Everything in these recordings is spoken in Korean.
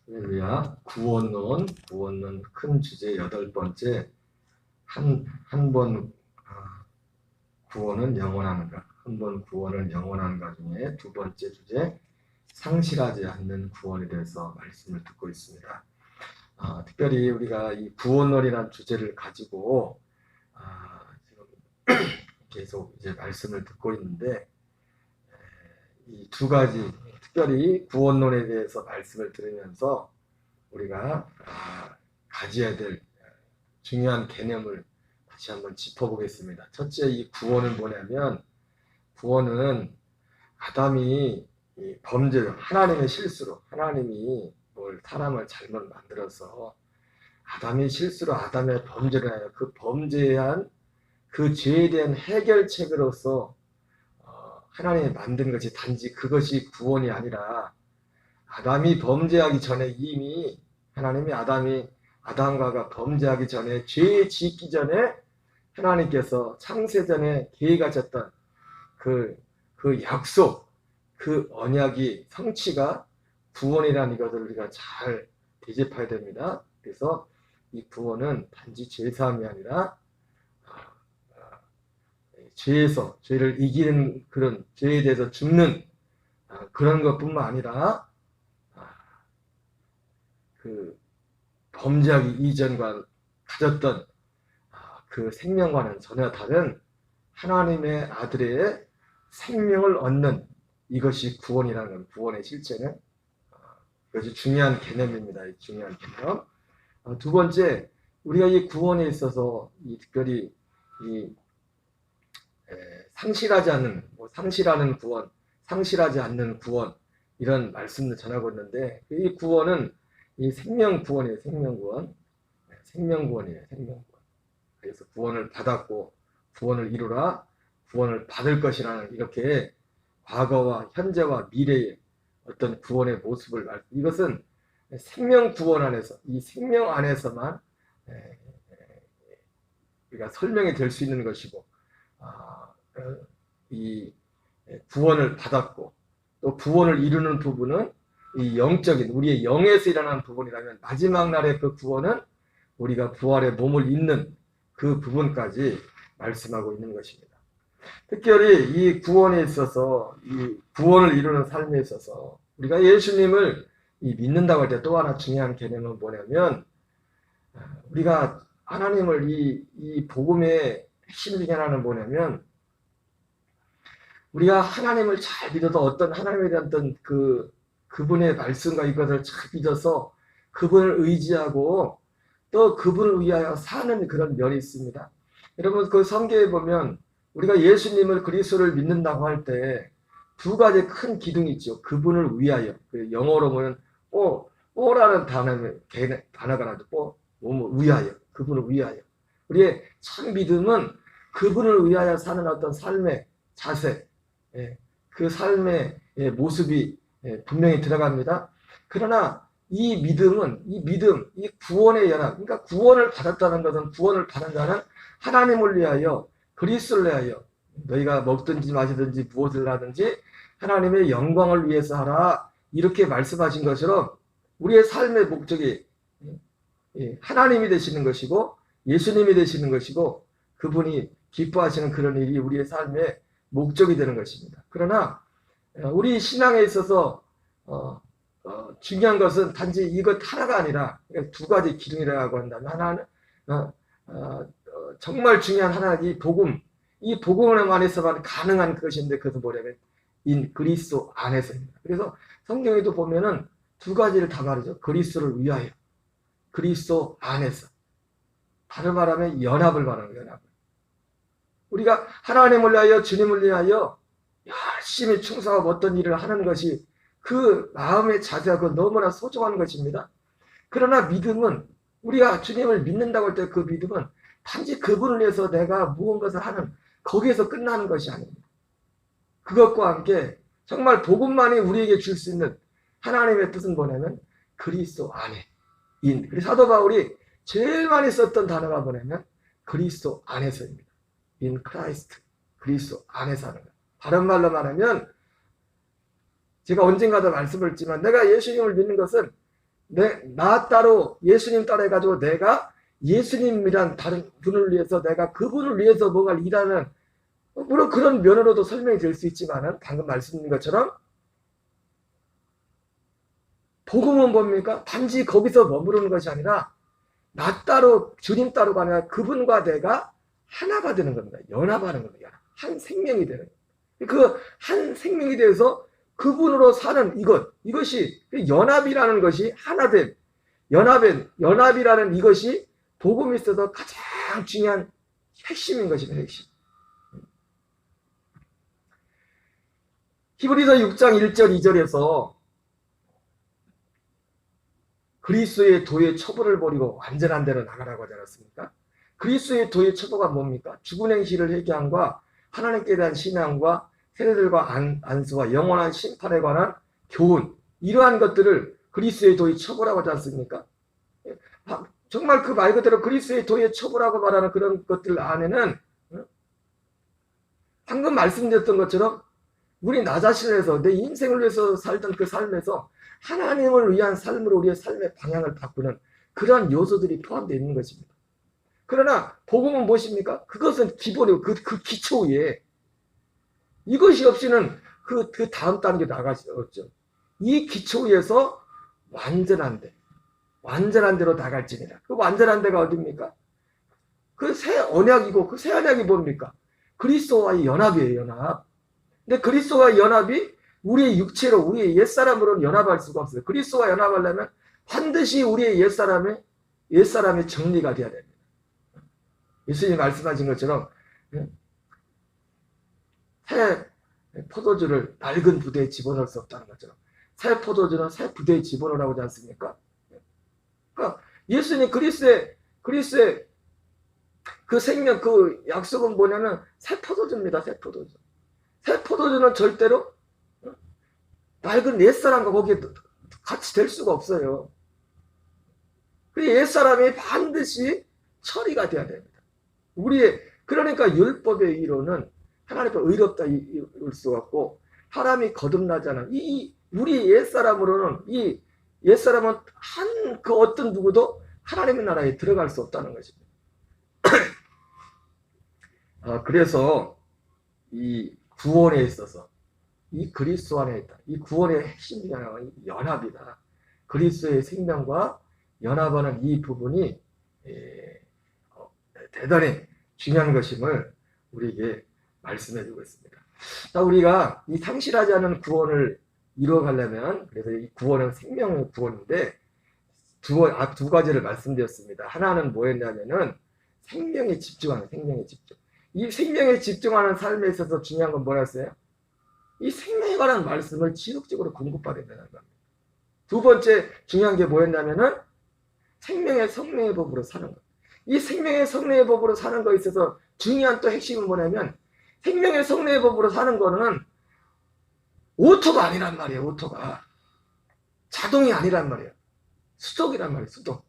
할렐루야. 구원론 큰 주제 8번째. 한 번 구원은 영원한가. 한 번 구원은 영원한가 중에 두 번째 주제, 상실하지 않는 구원에 대해서 말씀을 듣고 있습니다. 특별히 우리가 이 구원론이라는 주제를 가지고 지금 계속 이제 말씀을 듣고 있는데, 이 두 가지, 특별히 구원론에 대해서 말씀을 들으면서 우리가 가져야 될 중요한 개념을 다시 한번 짚어보겠습니다. 첫째, 이 구원은 뭐냐면, 구원은 아담이 하나님의 실수로, 하나님이 사람을 잘못 만들어서 아담의 실수로 아담의 범죄를 하여 그 범죄한 그 죄에 대한 해결책으로서 하나님이 만든 것이, 단지 그것이 구원이 아니라 아담이 범죄하기 전에 이미 하나님이 아담과 범죄하기 전에, 죄 짓기 전에 하나님께서 창세전에 계획하셨던 그 약속, 그 언약이 성취가 구원이라는 것을 우리가 잘 대접해야 됩니다. 그래서 이 구원은 단지 죄사함이 아니라 죄를 이기는, 그런 죄에 대해서 죽는 그런 것뿐만 아니라 그 범죄하기 이전과 가졌던 그 생명과는 전혀 다른 하나님의 아들의 생명을 얻는, 이것이 구원이라는 건, 구원의 실체는 아주 중요한 개념입니다. 중요한 개념. 두 번째, 우리가 이 구원에 있어서 특별히 상실하지 않는 구원, 이런 말씀을 전하고 있는데, 이 구원은 이 생명구원이에요. 생명구원이에요. 그래서 구원을 받았고 구원을 이루라, 구원을 받을 것이라는, 이렇게 과거와 현재와 미래의 어떤 구원의 모습을 이것은 생명구원 안에서, 이 생명 안에서만 우리가 설명이 될 수 있는 것이고, 이 구원을 받았고 또 구원을 이루는 부분은 이 영적인, 우리의 영에서 일어나는 부분이라면, 마지막 날의 그 구원은 우리가 부활의 몸을 입는 그 부분까지 말씀하고 있는 것입니다. 특별히 이 구원에 있어서, 이 구원을 이루는 삶에 있어서 우리가 예수님을 믿는다고 할 때 또 하나 중요한 개념은 뭐냐면, 우리가 하나님을, 이 복음의 핵심 중에 하나는 뭐냐면, 우리가 하나님을 잘 믿어도 어떤 하나님에 대한 어떤 그분의 말씀과 이것을 잘 믿어서 그분을 의지하고 또 그분을 위하여 사는 그런 면이 있습니다. 여러분, 그 성경에 보면 우리가 예수님을, 그리스도를 믿는다고 할 때 두 가지 큰 기둥이 있죠. 그분을 위하여, 영어로 보면 뽀라는 단어가 나죠. 위하여, 그분을 위하여. 우리의 참 믿음은 그분을 위하여 사는 어떤 삶의 자세, 그 삶의 모습이 분명히 들어갑니다. 그러나 이 구원의 연합, 그러니까 구원을 받았다는 것은, 구원을 받은 자는 하나님을 위하여, 그리스도를 위하여, 너희가 먹든지 마시든지 무엇을 하든지 하나님의 영광을 위해서 하라, 이렇게 말씀하신 것처럼 우리의 삶의 목적이 하나님이 되시는 것이고 예수님이 되시는 것이고, 그분이 기뻐하시는 그런 일이 우리의 삶의 목적이 되는 것입니다. 그러나 우리 신앙에 있어서 중요한 것은 단지 이것 하나가 아니라 두 가지 기둥이라고 한다면, 하나는 정말 중요한 하나는 이 복음 안에서만 가능한 것인데, 그것은 뭐냐면 그리스도 안에서입니다. 그래서 성경에도 보면은 두 가지를 다 말하죠. 그리스도를 위하여, 그리스도 안에서. 다른 말하면 연합을 말하는 거예요. 우리가 하나님을 위하여, 주님을 위하여 열심히 충성하고 어떤 일을 하는 것이 그 마음의 자세가 너무나 소중한 것입니다. 그러나 믿음은, 우리가 주님을 믿는다고 할 때 그 믿음은 단지 그분을 위해서 내가 무언가를 하는, 거기에서 끝나는 것이 아닙니다. 그것과 함께 정말 복음만이 우리에게 줄 수 있는 하나님의 뜻은 뭐냐면 그리스도 안에. 그래서 사도 바울이 제일 많이 썼던 단어가 뭐냐면 그리스도 안에서입니다. in Christ, 그리스도 안에서 하는 것. 다른 말로 말하면, 제가 언젠가도 말씀을 했지만, 내가 예수님을 믿는 것은 나 따로 예수님 따라 해가지고 내가 예수님이란 다른 분을 위해서 내가 그분을 위해서 뭔가 일하는, 물론 그런 면으로도 설명이 될 수 있지만은 방금 말씀드린 것처럼 복음은 뭡니까? 단지 거기서 머무르는 것이 아니라 나 따로 주님 따로가 아니라 그분과 내가 하나가 되는 겁니다. 연합하는 겁니다. 한 생명이 되는 겁니다. 그 한 생명이 되어서 그분으로 사는 이것이 연합이라는 것이 하나됨, 연합이라는 이것이 복음에 있어서 가장 중요한 핵심인 것입니다. 핵심. 히브리서 6장 1절 2절에서 그리스도의 도의 처벌을 버리고 완전한 데로 나가라고 하지 않았습니까? 그리스도의 도의 처벌가 뭡니까? 죽은 행실을 회개함과 하나님께 대한 신앙과 세대들과 안수와 영원한 심판에 관한 교훈, 이러한 것들을 그리스도의 도의 처벌하고 하지 않습니까? 정말 그 말 그대로 그리스도의 도의 처벌하고 말하는 그런 것들 안에는 방금 말씀드렸던 것처럼 우리 나 자신을 위해서 내 인생을 위해서 살던 그 삶에서 하나님을 위한 삶으로 우리의 삶의 방향을 바꾸는 그러한 요소들이 포함되어 있는 것입니다. 그러나 복음은 무엇입니까? 그것은 기본이고 그 기초 위에 이것이 없이는 그 다음 단계 나갈 수 없죠. 이 기초 위에서 완전한 데로 나갈지니라. 그 완전한 데가 어디입니까? 그 새 언약이고 그 새 언약이 뭡니까? 그리스도와의 연합이에요, 연합. 근데 그리스도와의 연합이 우리의 육체로, 우리의 옛사람으로는 연합할 수가 없어요. 그리스도와 연합하려면 반드시 우리의 옛사람의 정리가 되어야 됩니다. 예수님이 말씀하신 것처럼 새 포도주를 낡은 부대에 집어넣을 수 없다는 것처럼 새 포도주는 새 부대에 집어넣으라고 하지 않습니까? 그러니까 예수님 그리스도의 그 생명, 그 약속은 뭐냐면 새 포도주입니다. 새 포도주. 새 포도주는 절대로 낡은 옛사람과 거기에 같이 될 수가 없어요. 그 옛사람이 반드시 처리가 돼야 됩니다. 그러니까 율법의 이론은 하나님 앞에 의롭다 이룰 수가 없고, 사람이 거듭나지 않은 우리 옛사람으로는 이 옛사람은 그 어떤 누구도 하나님의 나라에 들어갈 수 없다는 것입니다. 그래서 이 구원에 있어서 이 그리스도 안에 있다. 이 구원의 핵심이 연합이다. 그리스도의 생명과 연합하는 이 부분이 대단히 중요한 것임을 우리에게 말씀해주고 있습니다. 자, 우리가 이 상실하지 않은 구원을 이루어가려면, 그래서 이 구원은 생명의 구원인데 두 가지를 말씀드렸습니다. 하나는 뭐였냐면은 생명에 집중하는, 생명에 집중. 이 생명에 집중하는 삶에 있어서 중요한 건 뭐였어요? 이 생명에 관한 말씀을 지속적으로 공급받아야 되는 겁니다. 두 번째 중요한 게 뭐였냐면은 생명의 성령의 법으로 사는 것. 이 생명의 성령의 법으로 사는 거에 있어서 중요한 또 핵심은 뭐냐면, 생명의 성령의 법으로 사는 거는 오토가 아니란 말이에요. 오토가 자동이 아니란 말이에요. 수동이란 말이에요. 수동.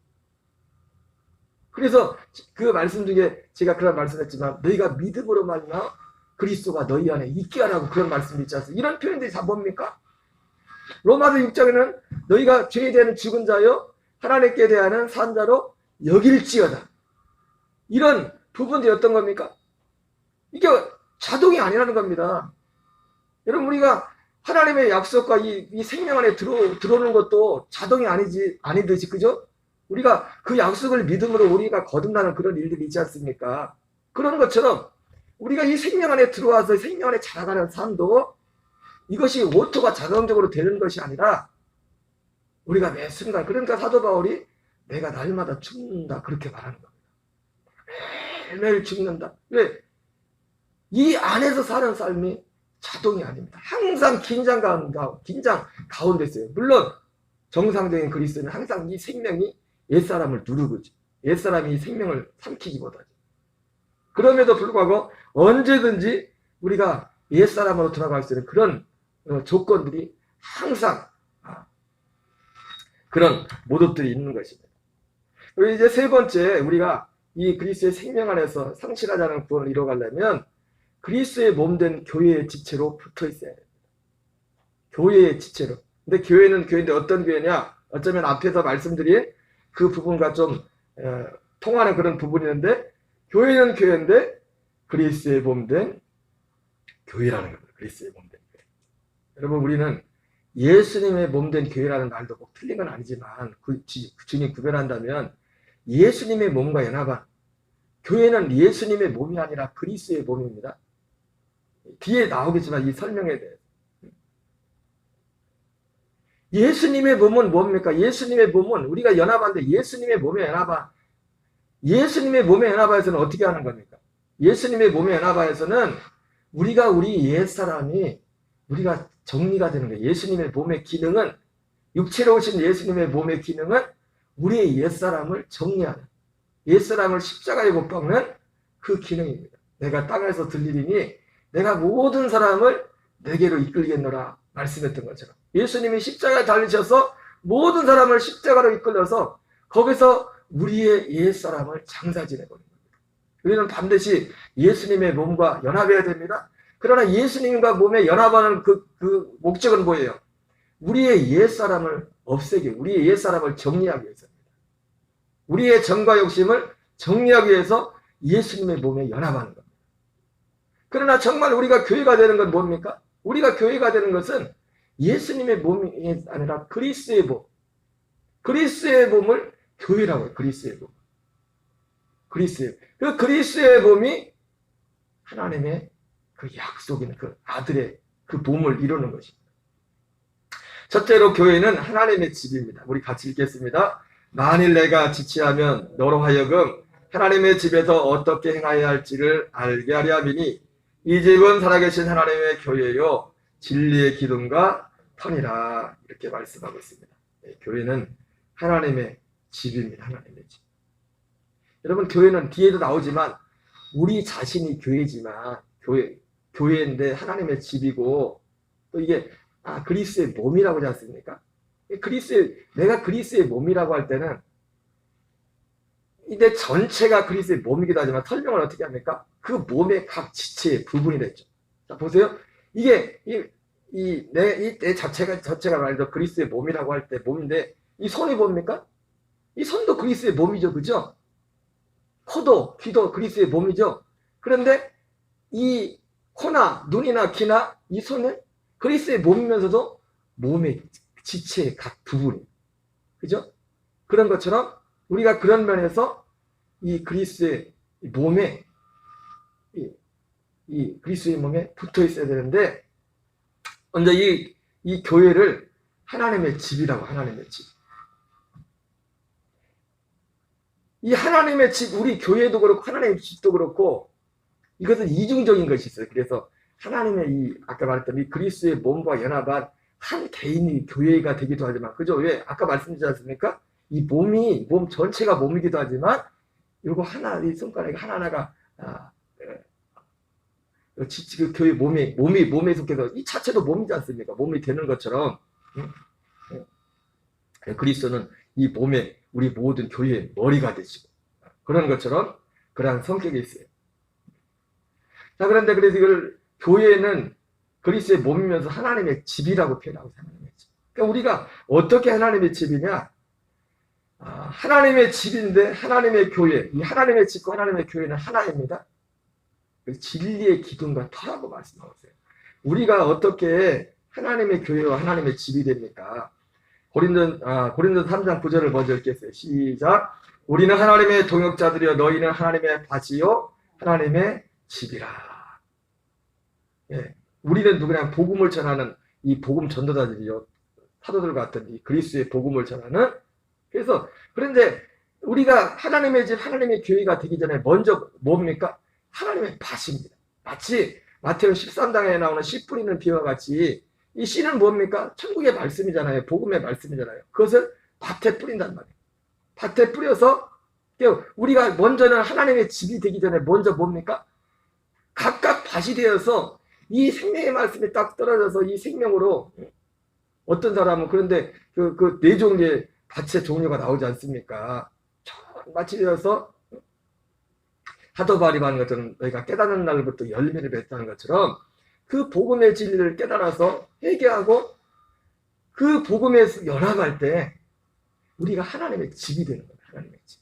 그래서 그 말씀 중에 제가 그런 말씀했지만, 너희가 믿음으로 말미암아 그리스도가 너희 안에 있게 하라고 그런 말씀이 있지 않습니까? 이런 표현들이 다 뭡니까? 로마서 6장에는 너희가 죄에 대한 죽은 자여 하나님께 대하는 산 자로 여길지어다. 이런 부분들이 어떤 겁니까? 이게 자동이 아니라는 겁니다. 여러분, 우리가 하나님의 약속과 이 생명 안에 들어오는 것도 자동이 아니듯이, 그죠? 우리가 그 약속을 믿음으로 우리가 거듭나는 그런 일들이 있지 않습니까? 그런 것처럼 우리가 이 생명 안에 들어와서 생명 안에 자라가는 삶도 이것이 오토가 자동적으로 되는 것이 아니라 우리가 매 순간, 그러니까 사도 바울이 내가 날마다 죽는다 그렇게 말하는 겁니다. 매일매일 죽는다. 왜? 이 안에서 사는 삶이 자동이 아닙니다. 항상 긴장 가운데 있어요. 물론 정상적인 그리스도는 항상 이 생명이 옛사람을 누르고 있죠. 옛사람이 이 생명을 삼키기보다죠. 그럼에도 불구하고 언제든지 우리가 옛사람으로 돌아갈 수 있는 그런 조건들이 항상 그런 모습들이 있는 것입니다. 그리고 이제 세 번째, 우리가 이 그리스도의 생명 안에서 상실하지 않은 구원을 이뤄가려면 그리스도의 몸된 교회의 지체로 붙어 있어야 됩니다. 교회의 지체로. 근데 교회는 교회인데 어떤 교회냐? 어쩌면 앞에서 말씀드린 그 부분과 좀 통하는 그런 부분이 있는데, 교회는 교회인데 그리스도의 몸된 교회라는 겁니다. 그리스도의 몸된 교회. 여러분, 우리는 예수님의 몸된 교회라는 말도 꼭 틀린 건 아니지만 주님 구별한다면 예수님의 몸과 연합한 교회는 예수님의 몸이 아니라 그리스도의 몸입니다. 뒤에 나오겠지만 이 설명에 대해서 예수님의 몸은 뭡니까? 예수님의 몸은 우리가 연합한데 예수님의 몸에 연합한 예수님의 몸에 연합하여서는 어떻게 하는 겁니까? 예수님의 몸에 연합하여서는 우리 옛사람이 우리가 정리가 되는 거예요. 예수님의 몸의 기능은 육체로 오신 예수님의 몸의 기능은 우리의 옛사람을 정리하는 옛사람을 십자가에 못 박는 그 기능입니다. 내가 땅에서 들리리니 내가 모든 사람을 내게로 이끌겠노라 말씀했던 것처럼 예수님이 십자가에 달리셔서 모든 사람을 십자가로 이끌어서 거기서 우리의 옛사람을 장사 지내버린 겁니다. 우리는 반드시 예수님의 몸과 연합해야 됩니다. 그러나 예수님과 몸에 연합하는 그 목적은 뭐예요? 우리의 옛사람을 없애기, 우리의 옛사람을 정리하기 위해서입니다. 우리의 정과 욕심을 정리하기 위해서 예수님의 몸에 연합하는 겁니다. 그러나 정말 우리가 교회가 되는 건 뭡니까? 우리가 교회가 되는 것은 예수님의 몸이 아니라 그리스도의 몸. 그리스도의 몸을 교회라고 해요. 그리스도의 몸. 그 그리스도의 몸이 하나님의 그 약속인 그 아들의 그 몸을 이루는 것입니다. 첫째로 교회는 하나님의 집입니다. 우리 같이 읽겠습니다. 만일 내가 지체하면 너로 하여금 하나님의 집에서 어떻게 행하여야 할지를 알게 하려 함이니 이 집은 살아계신 하나님의 교회요 진리의 기둥과 터니라 이렇게 말씀하고 있습니다. 교회는 하나님의 집입니다. 하나님의 집. 여러분, 교회는 뒤에도 나오지만 우리 자신이 교회지만 교회인데 하나님의 집이고 또 이게 그리스도의 몸이라고 하지 않습니까? 내가 그리스도의 몸이라고 할 때는 내 전체가 그리스도의 몸이기도 하지만 설명을 어떻게 합니까? 그 몸의 각 지체의 부분이 됐죠. 자, 보세요. 이게 내 자체가 말이죠. 그리스도의 몸이라고 할 때 몸인데 이 손이 뭡니까? 이 손도 그리스도의 몸이죠. 그죠? 코도 귀도 그리스도의 몸이죠. 그런데 이 코나 눈이나 귀나 이 손은 그리스도의 몸이면서도 몸의 지체의 각 부분이 그죠? 그런 것처럼 우리가 그런 면에서 이 그리스도의 몸에 이 그리스도의 몸에 붙어 있어야 되는데 먼저 이 교회를 하나님의 집이라고 하나님의 집. 이 하나님의 집, 우리 교회도 그렇고 하나님의 집도 그렇고 이것은 이중적인 것이 있어요. 그래서 하나님의 아까 말했던 이 그리스도의 몸과 연합한 한 개인이 교회가 되기도 하지만 그죠? 왜? 아까 말씀드렸지 않습니까? 이 몸 전체가 몸이기도 하지만 이거 이 손가락이 하나하나가 그 교회 몸에 속해서 이 자체도 몸이지 않습니까? 몸이 되는 것처럼 그리스도는 이 몸에 우리 모든 교회의 머리가 되시고 그런 것처럼 그러한 성격이 있어요. 자, 그런데 그래서 이걸 교회는 그리스도의 몸이면서 하나님의 집이라고 표현하고 하나님의 집. 그러니까 우리가 어떻게 하나님의 집이냐? 하나님의 집인데 하나님의 교회, 이 하나님의 집과 하나님의 교회는 하나입니다. 진리의 기둥과 터라고 말씀하고 있어요. 우리가 어떻게 하나님의 교회와 하나님의 집이 됩니까? 고린도서 3장 9절을 먼저 읽겠어요. 시작. 우리는 하나님의 동역자들이요 너희는 하나님의 밭이요 하나님의 집이라. 예, 우리는 누구냐? 복음을 전하는 이 복음 전도자들이요 사도들 같은 이 그리스도의 복음을 전하는. 그래서 그런데 우리가 하나님의 집, 하나님의 교회가 되기 전에 먼저 뭡니까? 하나님의 밭입니다. 마치 마태오 13장에 나오는 씨 뿌리는 비와 같이 이 씨는 뭡니까? 천국의 말씀이잖아요. 복음의 말씀이잖아요. 그것을 밭에 뿌린단 말이에요. 밭에 뿌려서 우리가 먼저는 하나님의 집이 되기 전에 먼저 뭡니까? 각각 밭이 되어서 이 생명의 말씀이 딱 떨어져서 이 생명으로 어떤 사람은 그런데 그 네 종류의 밭의 종류가 나오지 않습니까? 마치 되어서 하도바리라는 것처럼 너희가 깨닫는 날부터 열매를 맺다는 것처럼 그 복음의 진리를 깨달아서 회개하고 그 복음에 연합할 때 우리가 하나님의 집이 되는 거예요. 하나님의 집.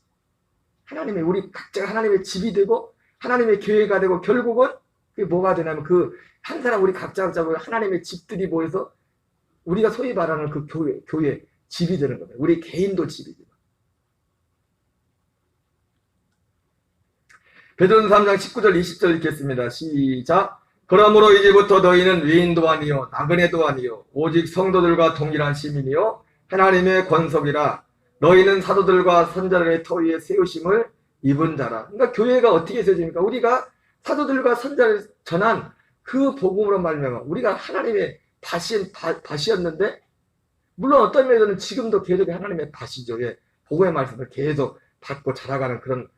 우리 각자가 하나님의 집이 되고 하나님의 교회가 되고 결국은 그게 뭐가 되냐면 그 한 사람 우리 각자 하나님의 집들이 모여서 우리가 소위 말하는 그 교회 집이 되는 겁니다. 우리 개인도 집이 돼요. 베드로전서 3장 19절 20절 읽겠습니다. 시작. 그러므로 이제부터 너희는 외인도 아니요 나그네도 아니요 오직 성도들과 동일한 시민이요 하나님의 권속이라. 너희는 사도들과 선자들의 터 위에 세우심을 입은 자라. 그러니까 교회가 어떻게 세워집니까? 우리가 사도들과 선자를 전한 그 복음으로 말미암아 우리가 하나님의 밭이었는데, 물론 어떤 면에서는 지금도 계속 하나님의 밭이죠. 복음의 말씀을 계속 받고 자라가는 그런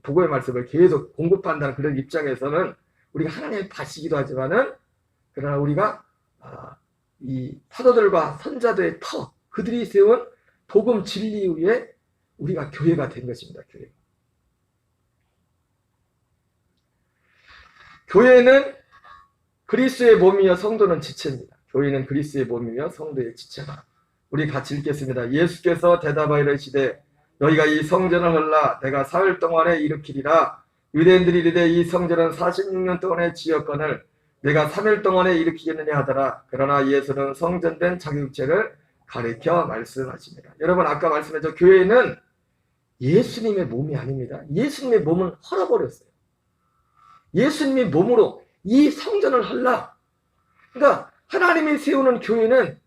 복음의 말씀을 계속 공급한다는 그런 입장에서는 우리가 하나님의 밭이기도 하지만은, 그러나 우리가 이 사도들과 선자들의 터, 그들이 세운 복음 진리 위에 우리가 교회가 된 것입니다. 교회는 그리스도의 몸이며 성도는 지체입니다. 교회는 그리스도의 몸이며 성도의 지체다. 우리 같이 읽겠습니다. 예수께서 대답하여 이르시되 너희가 이 성전을 헐라 내가 사흘 동안에 일으키리라. 유대인들이 이르되 이 성전은 46년 동안에 지었거늘 내가 3일 동안에 일으키겠느냐 하더라. 그러나 예수는 성전된 자기 육체를 가리켜 말씀하십니다. 여러분, 아까 말씀했죠. 교회는 예수님의 몸이 아닙니다. 예수님의 몸은 헐어버렸어요. 예수님의 몸으로 이 성전을 헐라. 그러니까 하나님이 세우는 교회는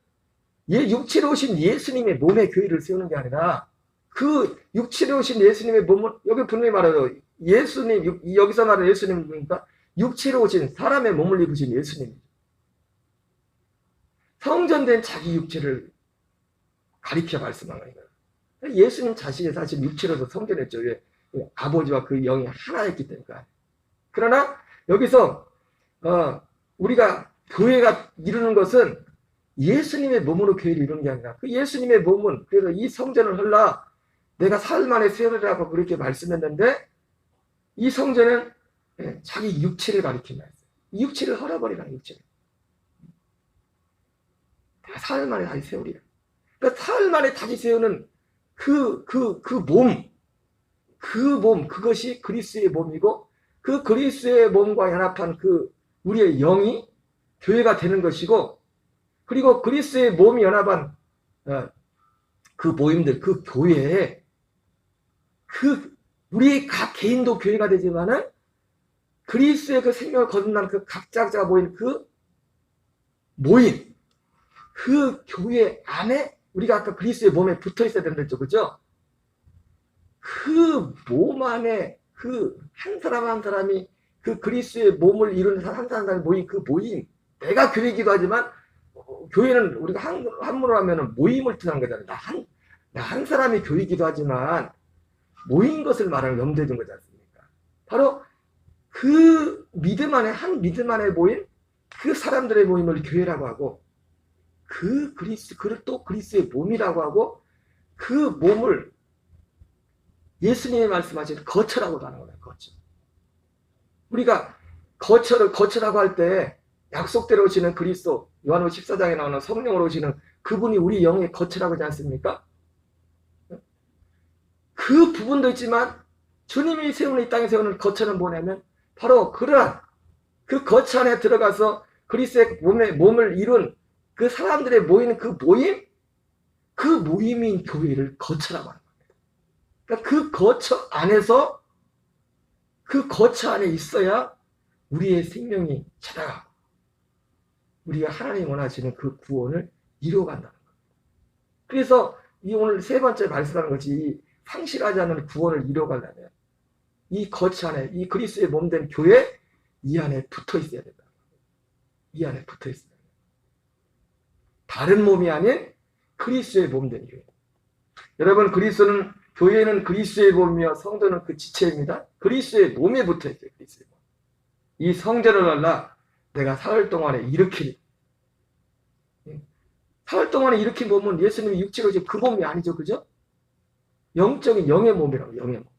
육체로 오신 예수님의 몸의 교회를 세우는 게 아니라 그 육체로 오신 예수님의 몸은, 여기 분명히 말해요. 예수님, 여기서 말하는 예수님은 뭡니까? 육체로 오신 사람의 몸을 입으신 예수님. 성전된 자기 육체를 가리켜 말씀하는 거예요. 예수님 자신이 사실 육체로서 성전했죠. 아버지와 그 영이 하나였기 때문에. 그러나 여기서 우리가 교회가 이루는 것은 예수님의 몸으로 교회를 이루는 게 아니라 그 예수님의 몸은, 그래서 이 성전을 헐라 내가 사흘 만에 세우리라고 그렇게 말씀했는데, 이 성전은 자기 육체를 가리킨다 했어요. 이 육체를 헐어버리라. 육체를 내가 사흘 만에 다시 세우리라. 그러니까 사흘 만에 다시 세우는 그 몸, 그것이 그리스도의 몸이고, 그 그리스도의 몸과 연합한 그 우리의 영이 교회가 되는 것이고, 그리고 그리스도의 몸이 연합한 그 모임들, 그 교회에 우리 각 개인도 교회가 되지만은 그리스도의 그 생명을 거듭난 그 각자가 모인 그 모임, 그 교회 안에 우리가 아까 그리스도의 몸에 붙어 있어야 된다 했죠. 그죠? 그 몸 안에 그 한 사람 한 사람이 그 그리스도의 몸을 이루는 한 사람이 모인 그 모임, 내가 교회이기도 하지만 교회는 우리가 한문으로 하면은 모임을 뜻하는 거잖아요. 나 한 사람이 교회이기도 하지만 모인 것을 말하는 염두에 둔 거지 않습니까? 바로 그 믿음 안에, 한 믿음 안에 모인 그 사람들의 모임을 교회라고 하고, 그를 또 그리스도의 몸이라고 하고, 그 몸을 예수님이 말씀하신 거처라고도 하는 거예요. 거처. 우리가 거처라고 할 때 약속대로 오시는 그리스도, 요한복음 14장에 나오는 성령으로 오시는 그분이 우리 영의 거처라고 하지 않습니까? 그 부분도 있지만 주님이 세우는, 이 땅에 세우는 거처는 뭐냐면 바로 그러한 그 거처 안에 들어가서 그리스도의 몸을 이룬 그 사람들의 모이는 그 모임인 교회를 거처라고 하는 겁니다. 그러니까 그 거처 안에서, 그 거처 안에 있어야 우리의 생명이 자라가고 우리가 하나님이 원하시는 그 구원을 이루어간다는 겁니다. 그래서 이 오늘 세 번째 말씀하는 것이 상실하지 않는 구원을 이루어가려면 이 거처 안에, 이 그리스도의 몸된 교회, 이 안에 붙어 있어야 된다. 이 안에 붙어 있어야 된다. 다른 몸이 아닌 그리스도의 몸된 교회. 여러분, 교회는 그리스도의 몸이며 성도는 그 지체입니다. 그리스도의 몸에 붙어 있어요. 그리스도의 몸. 이 성전을 헐라 내가 사흘 동안에 일으키리. 사흘 동안에 일으킨 몸은 예수님이 육체로 이제 그 몸이 아니죠. 그죠? 영적인 영의 몸이라고, 영의 몸.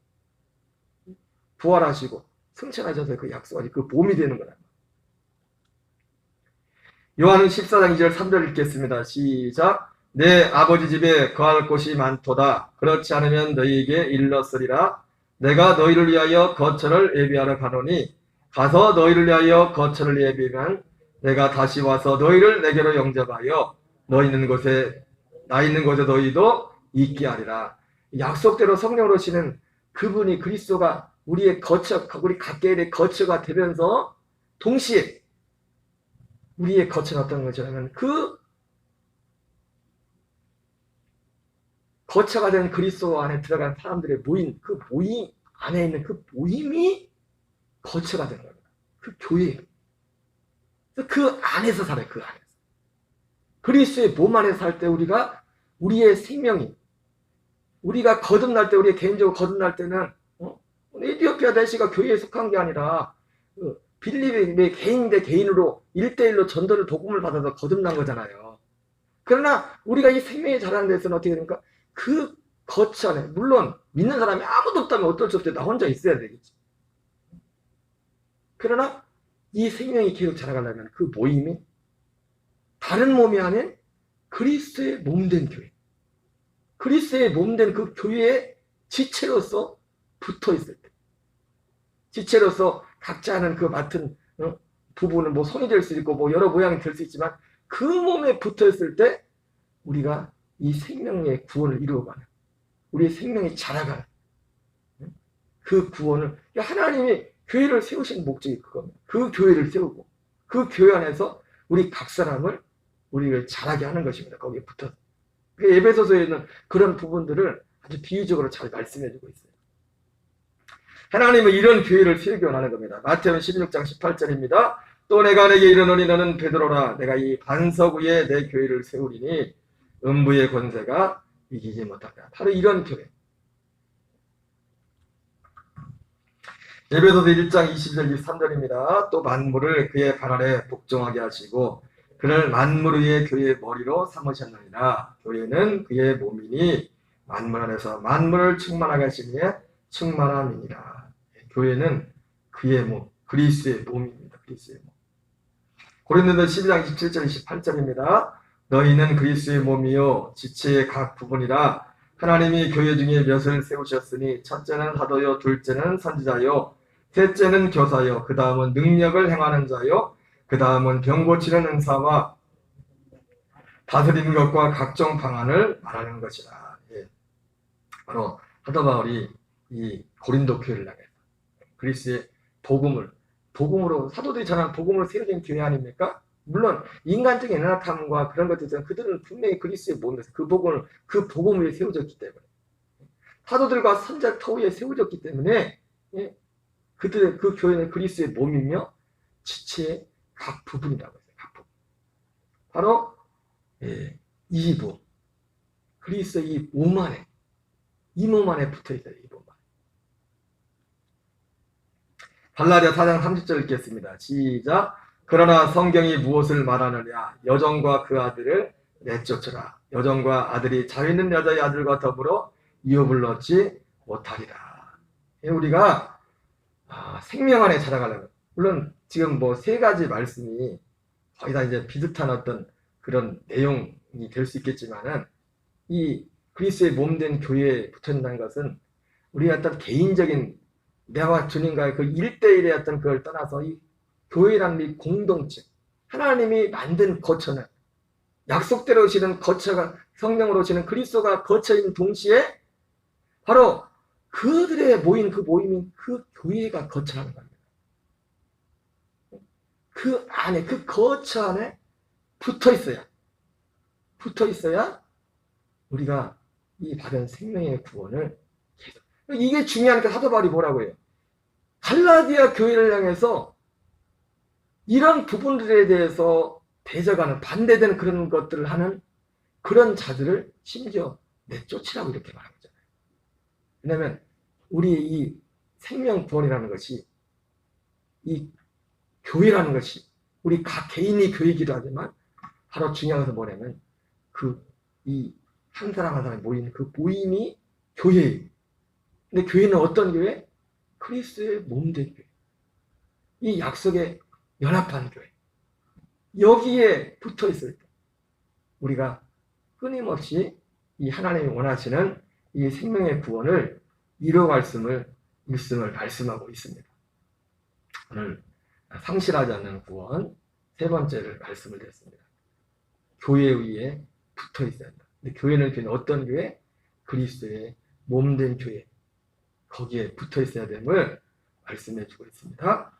부활하시고 승천하셔서 그 약속하신 그 몸이 되는 거라. 요한은 14장 2절 3절 읽겠습니다. 시작. 내 아버지 집에 거할 곳이 많도다. 그렇지 않으면 너희에게 일렀으리라. 내가 너희를 위하여 거처를 예비하러 가노니 가서 너희를 위하여 거처를 예비하면 내가 다시 와서 너희를 내게로 영접하여 너 있는 곳에 나 있는 곳에 너희도 있게 하리라. 약속대로 성령으로 오시는 그분이 그리스도가 우리의 거처, 우리 각계의 거처가 되면서 동시에 우리의 거처는 어떤 거냐면 그 거처가 된 그리스도 안에 들어간 사람들의 모임, 그 모임 안에 있는 그 모임이 거처가 되는 겁니다. 그 교회예요. 그 안에서 살아요. 그 안에서. 그리스도의 몸 안에서 살 때 우리가 우리의 생명이 우리가 거듭날 때 우리의 개인적으로 거듭날 때는 에티오피아 대시가 교회에 속한 게 아니라 빌립의 개인 대 개인으로 1대1로 전도를 복음을 받아서 거듭난 거잖아요. 그러나 우리가 이 생명이 자라는 데서는 어떻게 됩니까? 그 거처 안에 물론 믿는 사람이 아무도 없다면 어쩔 수 없죠. 나 혼자 있어야 되겠지. 그러나 이 생명이 계속 자라가려면 그 모임이 다른 몸이 아닌 그리스도의 몸된 교회, 그리스도의 몸된 그 교회의 지체로서 붙어 있을 때, 지체로서 각자 하는 그 맡은 부분은 뭐 손이 될 수 있고 뭐 여러 모양이 될 수 있지만 그 몸에 붙어 있을 때 우리가 이 생명의 구원을 이루어가는, 우리의 생명이 자라가는 그 구원을, 하나님이 교회를 세우신 목적이 그겁니다. 그 교회를 세우고 그 교회 안에서 우리 각 사람을 우리를 자라게 하는 것입니다. 거기에 붙어서. 에베소서에는 그런 부분들을 아주 비유적으로 잘 말씀해주고 있어요. 하나님은 이런 교회를 세우기 원하는 겁니다. 마태복음 16장 18절입니다. 또 내가 내게 이르노니 너는 베드로라. 내가 이 반석 위에 내 교회를 세우리니 음부의 권세가 이기지 못한다. 바로 이런 교회. 에베소서 1장 22절 23절입니다. 또 만물을 그의 발 아래 복종하게 하시고 그를 만물 위의 교회의 머리로 삼으셨느니라. 교회는 그의 몸이니 만물 안에서 만물을 충만하게 하시니 충만함이니라. 교회는 그의 몸, 그리스도의 몸입니다. 그리스도의 몸. 고린도서 12장 27절 28절입니다. 너희는 그리스도의 몸이요 지체의 각 부분이라. 하나님이 교회 중에 몇을 세우셨으니 첫째는 사도요, 둘째는 선지자요, 셋째는 교사요, 그 다음은 능력을 행하는 자요, 그 다음은 병 고치는 은사와 다스리는 것과 각종 방안을 말하는 것이라. 예. 바로 사도 바울이 이 고린도 교회를 향해서 그리스도의 복음으로 사도들이 전한 복음으로 세워진 교회 아닙니까? 물론 인간적인 연약함과 그런 것들 있지만 그들은 분명히 그리스도의 몸에서 그 복음 위에 세워졌기 때문에 사도들과 선지자 터 위에 세워졌기 때문에 예, 그들의 그 교회는 그리스도의 몸이며 지체의 각 부분이라고 해요. 각 부분. 바로 예, 이 몸, 그리스도의 이 몸 안에, 이 몸 안에 붙어 있어요. 이 몸 안에. 갈라디아 4장 30절 읽겠습니다. 시작. 그러나 성경이 무엇을 말하느냐? 여종과 그 아들을 내쫓으라. 여종과 아들이 자유 있는 여자의 아들과 더불어 유업을 넣지 못하리라. 우리가 생명 안에 자라가려면, 물론 지금 뭐 세 가지 말씀이 거의 다 이제 비슷한 어떤 그런 내용이 될 수 있겠지만은 이 그리스도의 몸된 교회에 붙어 있는 것은 우리가 어떤 개인적인 내가 주님과의 그 1대1의 어떤 그걸 떠나서 이 교회라는 이 공동체, 하나님이 만든 거처는 약속대로 오시는 거처가 성령으로 오시는 그리스도가 거처인 동시에 바로 그들의 모인 그 모임인 그 교회가 거처라는 겁니다. 그 안에, 그 거처 안에 붙어 있어야 우리가 이 받은 생명의 구원을 계속. 이게 중요하니까 사도 바울이 뭐라고 해요? 갈라디아 교회를 향해서 이런 부분들에 대해서 대적하는, 반대되는 그런 것들을 하는 그런 자들을 심지어 내쫓으라고 이렇게 말한 거잖아요. 왜냐하면 우리의 이 생명 구원이라는 것이, 이 교회라는 것이 우리 각 개인이 교회이기도 하지만 바로 중요한 것은 뭐냐면 이 한 사람 한 사람이 모이는 그 모임이 교회예요. 근데 교회는 어떤 교회? 그리스도의 몸된 교회. 이 약속에 연합한 교회. 여기에 붙어 있을 때 우리가 끊임없이 이 하나님이 원하시는 이 생명의 구원을 이뤄갈 일씀을 말씀하고 있습니다. 오늘 상실하지 않는 구원 세 번째를 말씀을 드렸습니다. 교회 위에 붙어 있어야 한다. 근데 교회는 어떤 교회? 그리스도의 몸된 교회. 거기에 붙어 있어야 됨을 말씀해 주고 있습니다.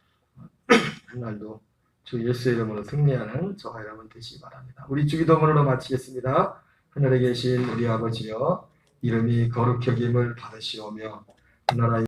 한날도 주 예수의 이름으로 승리하는 저와 여러분 되시기 바랍니다. 우리 주기도문으로 마치겠습니다. 하늘에 계신 우리 아버지여, 이름이 거룩히 여김을 받으시오며 나라의